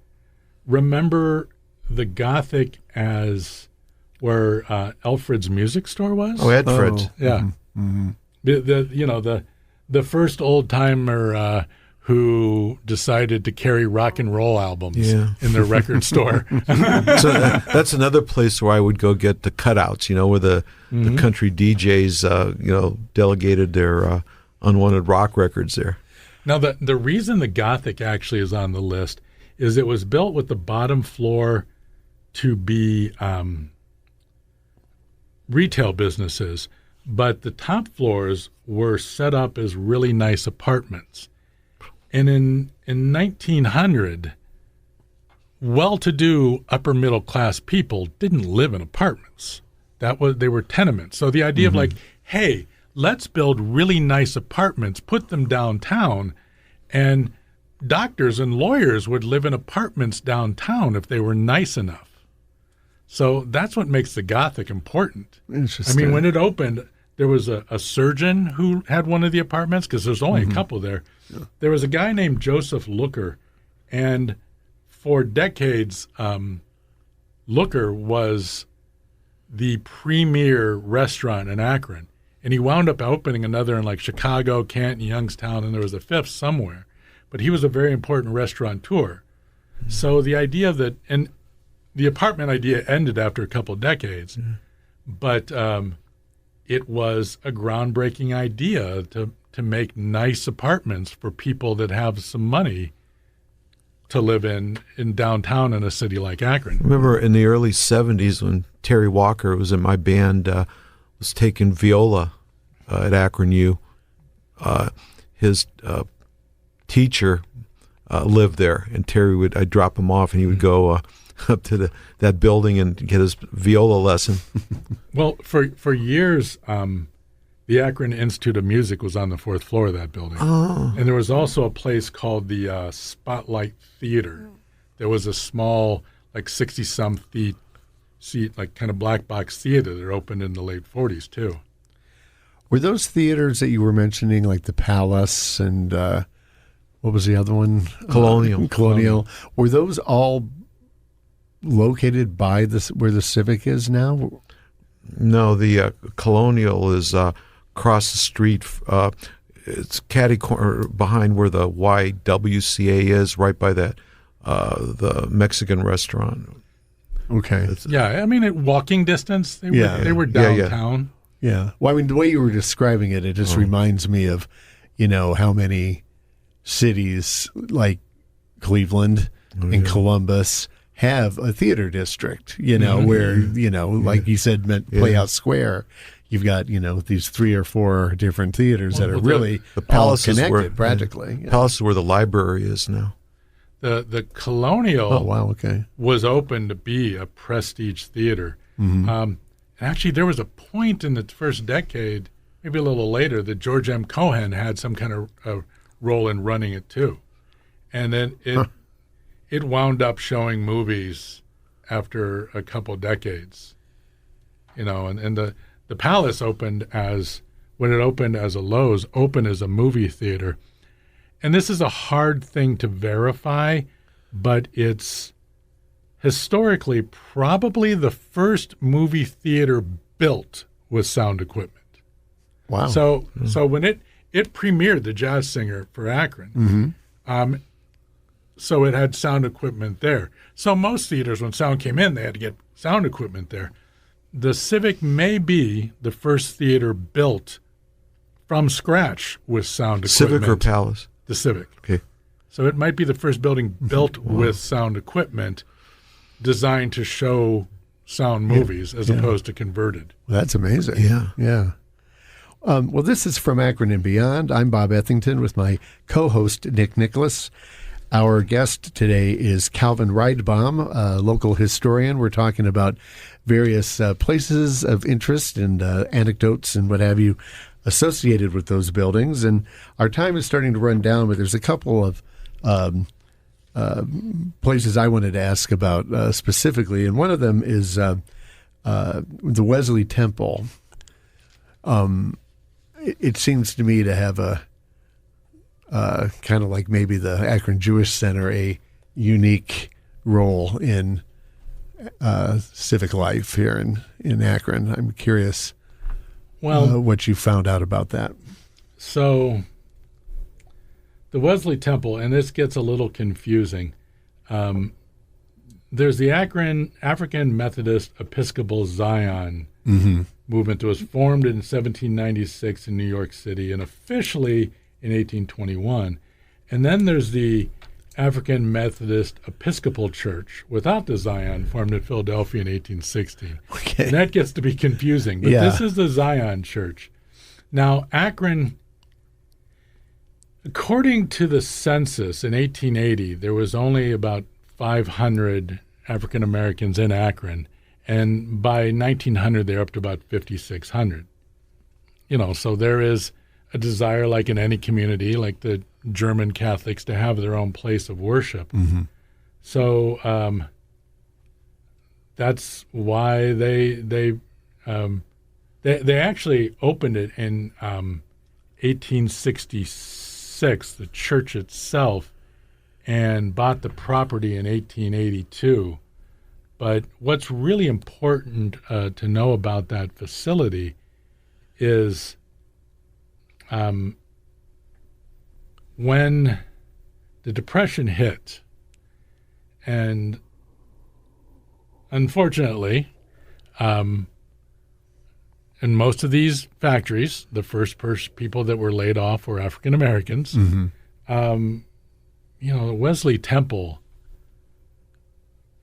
remember the Gothic as where Alfred's Music Store was. Oh, Edfred's. Yeah. Mm-hmm. The first old timer who decided to carry rock and roll albums in their record store. So that's another place where I would go get the cutouts, where the country DJs, delegated their unwanted rock records there. Now, the reason the Gothic actually is on the list is it was built with the bottom floor to be retail businesses, but the top floors were set up as really nice apartments. And in 1900, well-to-do upper-middle-class people didn't live in apartments. They were tenements. So the idea of like, hey, let's build really nice apartments, put them downtown, and doctors and lawyers would live in apartments downtown if they were nice enough. So that's what makes the Gothic important. Interesting. I mean, when it opened, there was a surgeon who had one of the apartments because there's only a couple there. Yeah. There was a guy named Joseph Looker, and for decades, Looker was the premier restaurant in Akron. And he wound up opening another in like Chicago, Canton, Youngstown, and there was a fifth somewhere. But he was a very important restaurateur. So the idea that, and the apartment idea ended after a couple of decades, but it was a groundbreaking idea to make nice apartments for people that have some money to live in downtown in a city like Akron. Remember in the early 70s when Terry Walker was in my band, was taking viola at Akron U. His teacher lived there, and I'd drop him off, and he would go up to that building and get his viola lesson. Well, for years, the Akron Institute of Music was on the fourth floor of that building. Oh. And there was also a place called the Spotlight Theater. There was a small, like 60-some seat, like kind of black box theater that opened in the late 40s, too. Were those theaters that you were mentioning, like the Palace and what was the other one? Colonial. Were those all located by where the Civic is now? No, the Colonial is across the street. It's catty corner behind where the YWCA is, right by that the Mexican restaurant. Okay. Yeah, I mean, at walking distance, they were downtown. Yeah. Well, I mean, the way you were describing it, it just reminds me of, how many cities like Cleveland and Columbus have a theater district, where, like you said, Playhouse Square, you've got, these 3 or 4 different theaters that are really the Palace connected practically. The Palace is where the library is now. The Colonial was open to be a prestige theater. Actually, there was a point in the first decade, maybe a little later, that George M. Cohan had some kind of role in running it too. And then it wound up showing movies after a couple decades. And the Palace opened when it opened as a Lowe's, opened as a movie theater. And this is a hard thing to verify, but it's historically probably the first movie theater built with sound equipment. Wow. So when it premiered The Jazz Singer for Akron, so it had sound equipment there. So most theaters, when sound came in, they had to get sound equipment there. The Civic may be the first theater built from scratch with sound equipment. Civic or Palace? The Civic. Okay. So it might be the first building built with sound equipment designed to show sound movies as opposed to converted. Well, that's amazing. Yeah. Well, this is From Akron and Beyond. I'm Bob Ethington with my co-host, Nick Nicholas. Our guest today is Calvin Rydbom, a local historian. We're talking about various places of interest and anecdotes and what have you associated with those buildings. And our time is starting to run down, but there's a couple of places I wanted to ask about specifically. And one of them is the Wesley Temple. It seems to me to have a kind of like maybe the Akron Jewish Center, a unique role in civic life here in Akron. I'm curious what you found out about that. So the Wesley Temple, and this gets a little confusing. There's the Akron African Methodist Episcopal Zion movement that was formed in 1796 in New York City and officially in 1821. And then there's the African Methodist Episcopal Church without the Zion, formed in Philadelphia in 1816. Okay. And that gets to be confusing. But this is the Zion Church. Now, Akron, according to the census in 1880, there was only about 500 African Americans in Akron. And by 1900, they're up to about 5,600. So there is a desire, like in any community, like the German Catholics, to have their own place of worship. So that's why they actually opened it in 1866, the church itself, and bought the property in 1882. But what's really important to know about that facility is when the Depression hit, and unfortunately, in most of these factories, the first people that were laid off were African Americans. The Wesley Temple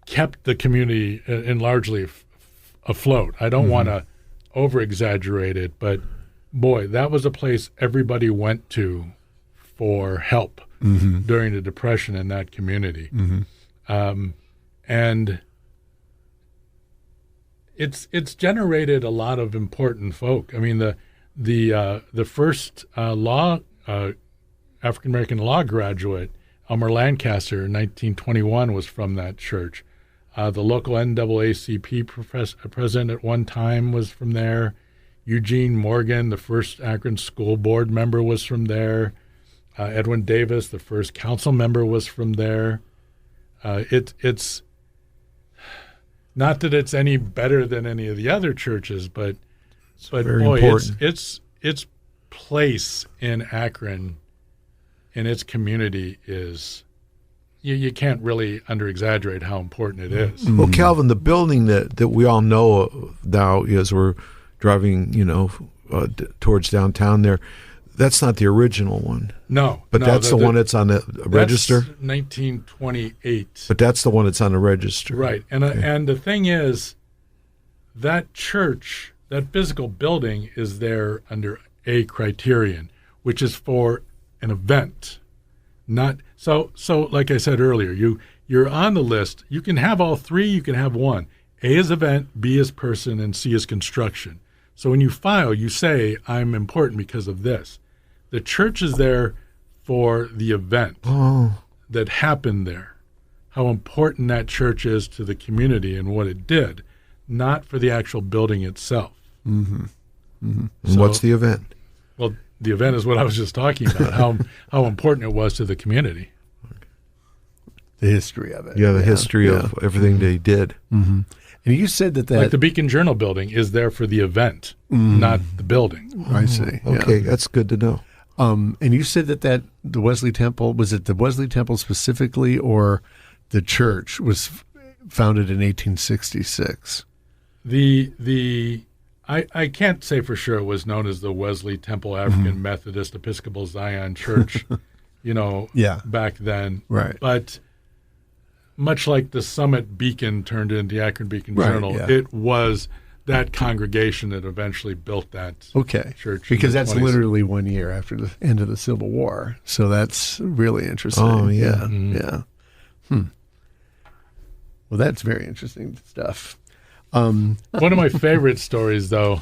kept the community and largely afloat. I don't want to over-exaggerate it, but boy, that was a place everybody went to for help during the Depression in that community. And it's generated a lot of important folk. I mean, the first African American law graduate, Elmer Lancaster, in 1921, was from that church. The local NAACP president at one time was from there. Eugene Morgan, the first Akron school board member, was from there. Edwin Davis, the first council member, was from there. It's not that it's any better than any of the other churches, but boy, its place in Akron and its community is, you can't really under-exaggerate how important it is. Well, Calvin, the building that we all know now as we're driving, towards downtown there, that's not the original one. No. But that's the one that's on the register? That's 1928. But that's the one that's on the register. Right. And the thing is, that church, that physical building, is there under a criterion, which is for an event. Not so like I said earlier, you're on the list. You can have all three, you can have one. A is event, B is person, and C is construction. So when you file, you say, I'm important because of this. The church is there for the event that happened there, how important that church is to the community and what it did, not for the actual building itself. And what's the event? Well, the event is what I was just talking about, how important it was to the community. The history of it. Yeah, the history of everything they did. And you said that like the Beacon Journal building is there for the event, not the building. I see. Okay, that's good to know. And you said that the Wesley Temple, was it the Wesley Temple specifically, or the church was founded in 1866? I can't say for sure it was known as the Wesley Temple African Methodist Episcopal Zion Church, back then. Right. But much like the Summit Beacon turned into the Akron Beacon Journal, it was that congregation that eventually built that church. Because that's 20s. Literally 1 year after the end of the Civil War. So that's really interesting. Oh, yeah. Well, that's very interesting stuff. One of my favorite stories, though,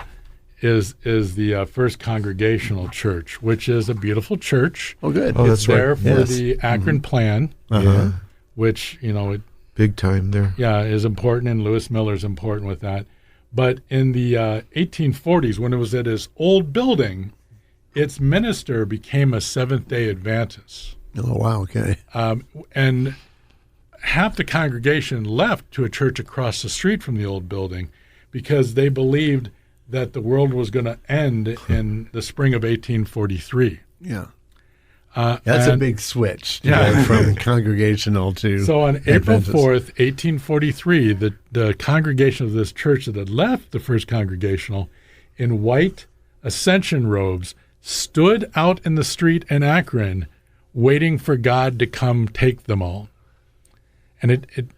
is the First Congregational Church, which is a beautiful church. Oh, good. Oh, that's there for the Akron Plan, which, big time there. Yeah, is important, and Lewis Miller is important with that. But in the 1840s, when it was at his old building, its minister became a Seventh-day Adventist. Oh, wow, okay. And half the congregation left to a church across the street from the old building because they believed that the world was going to end in the spring of 1843. Yeah. That's a big switch to go from congregational to So on April Adventist. 4th, 1843, the congregation of this church that had left the first congregational in white ascension robes stood out in the street in Akron waiting for God to come take them all. And it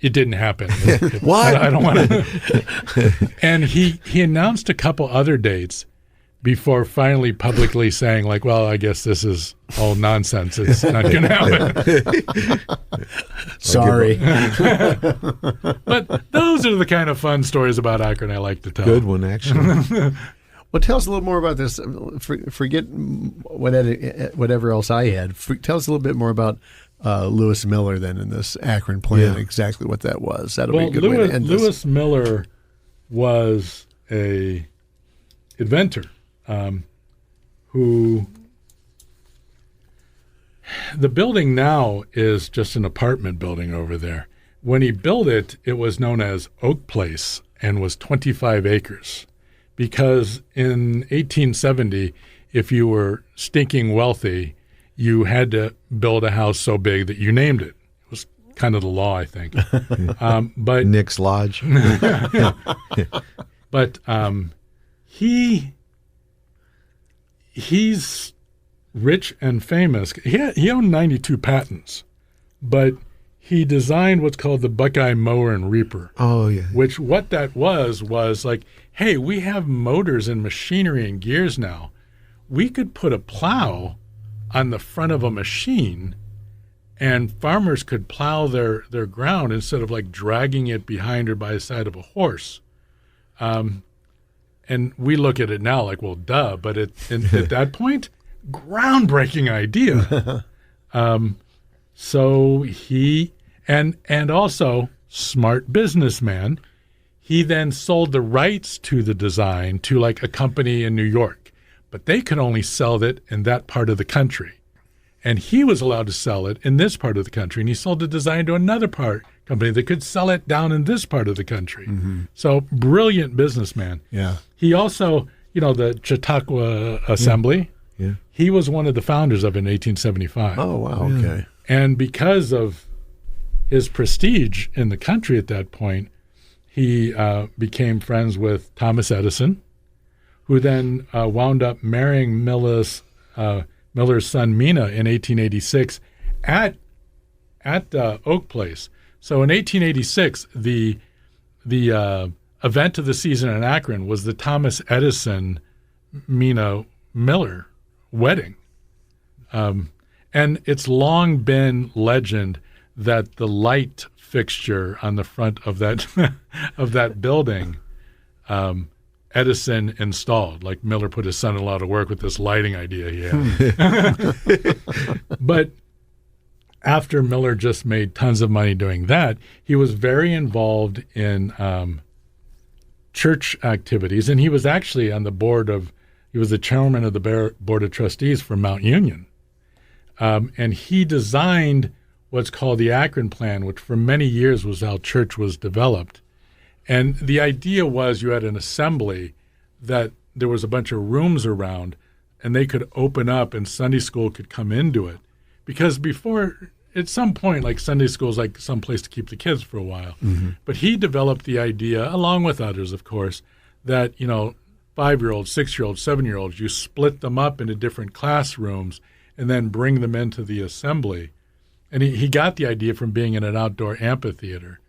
didn't happen. What? I don't want to. And he announced a couple other dates before finally publicly saying, like, well, I guess this is all nonsense. It's not going to happen. Sorry. But those are the kind of fun stories about Akron I like to tell. Good one, actually. Well, tell us a little more about this. Forget whatever else I had. Tell us a little bit more about Lewis Miller then in this Akron plan, exactly what that was. That'll be a good way to end this. Lewis Miller was a inventor who the building now is just an apartment building over there. When he built it, it was known as Oak Place and was 25 acres. Because in 1870, if you were stinking wealthy, you had to build a house so big that you named it. It was kind of the law, I think. But Nick's Lodge. But he's rich and famous. He owned 92 patents, but he designed what's called the Buckeye Mower and Reaper. Oh, yeah. Which what that was like, hey, we have motors and machinery and gears now. We could put a plow on the front of a machine and farmers could plow their ground instead of like dragging it behind or by the side of a horse. And we look at it now like, well, duh, but at that point, groundbreaking idea. So he, and also smart businessman, he then sold the rights to the design to like a company in New York, but they could only sell it in that part of the country. And he was allowed to sell it in this part of the country, and he sold the design to another company that could sell it down in this part of the country. Mm-hmm. So brilliant businessman. Yeah. He also, the Chautauqua Assembly, he was one of the founders of it in 1875. Oh, wow, okay. And because of his prestige in the country at that point, he became friends with Thomas Edison, who then wound up marrying Miller's son Mina in 1886 at Oak Place. So in 1886, the event of the season in Akron was the Thomas Edison Mina Miller wedding. And it's long been legend that the light fixture on the front of that of that building, Edison installed. Like Miller put his son-in-law to work with this lighting idea he had. But after Miller just made tons of money doing that, he was very involved in church activities, and he was actually on the he was the chairman of the board of trustees for Mount Union. And he designed what's called the Akron Plan, which for many years was how church was developed. And the idea was you had an assembly that there was a bunch of rooms around, and they could open up and Sunday school could come into it. Because before, at some point, like Sunday school is like some place to keep the kids for a while. Mm-hmm. But he developed the idea, along with others, of course, that, 5-year-olds, 6-year-olds, 7-year-olds, you split them up into different classrooms and then bring them into the assembly. And he got the idea from being in an outdoor amphitheater.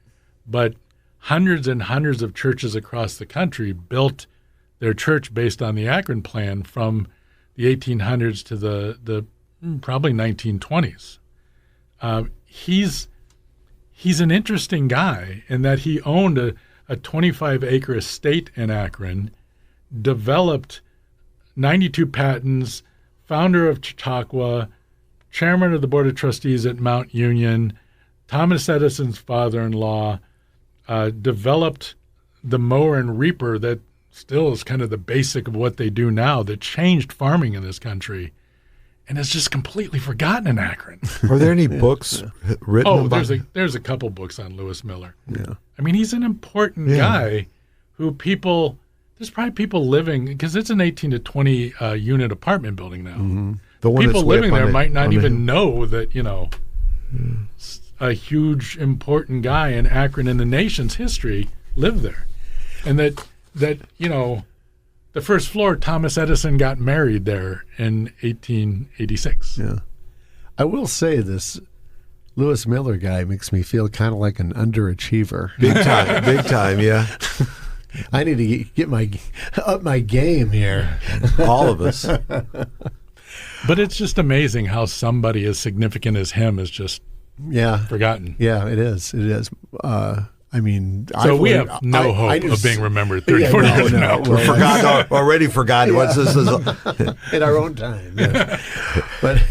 But hundreds and hundreds of churches across the country built their church based on the Akron Plan from the 1800s to the probably 1920s. He's an interesting guy in that he owned a 25-acre estate in Akron, developed 92 patents, founder of Chautauqua, chairman of the board of trustees at Mount Union, Thomas Edison's father-in-law, developed the mower and reaper that still is kind of the basic of what they do now that changed farming in this country, and is just completely forgotten in Akron. Are there any books written about there's a couple books on Lewis Miller. Yeah. I mean, he's an important guy who there's probably people living, because it's an 18 to 20 unit apartment building now. Mm-hmm. The one people that's way living up on there the- might not on the even hill. know that, a huge, important guy in Akron in the nation's history lived there. And that the first floor, Thomas Edison got married there in 1886. Yeah. I will say this Lewis Miller guy makes me feel kind of like an underachiever. Big time, yeah. I need to get up my game here. All of us. But it's just amazing how somebody as significant as him is just forgotten. Yeah, it is. It is. I mean, so we have no hope of being remembered 30, 40 years from now. We're forgotten, already forgotten. What's this? In our own time. Yeah. But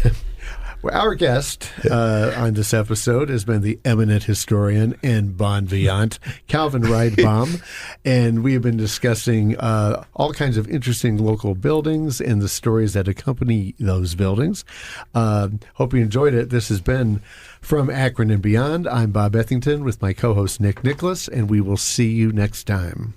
our guest on this episode has been the eminent historian and bon vivant, Calvin Rydbom, and we have been discussing all kinds of interesting local buildings and the stories that accompany those buildings. Hope you enjoyed it. This has been From Akron and Beyond. I'm Bob Ethington with my co-host Nick Nicholas, and we will see you next time.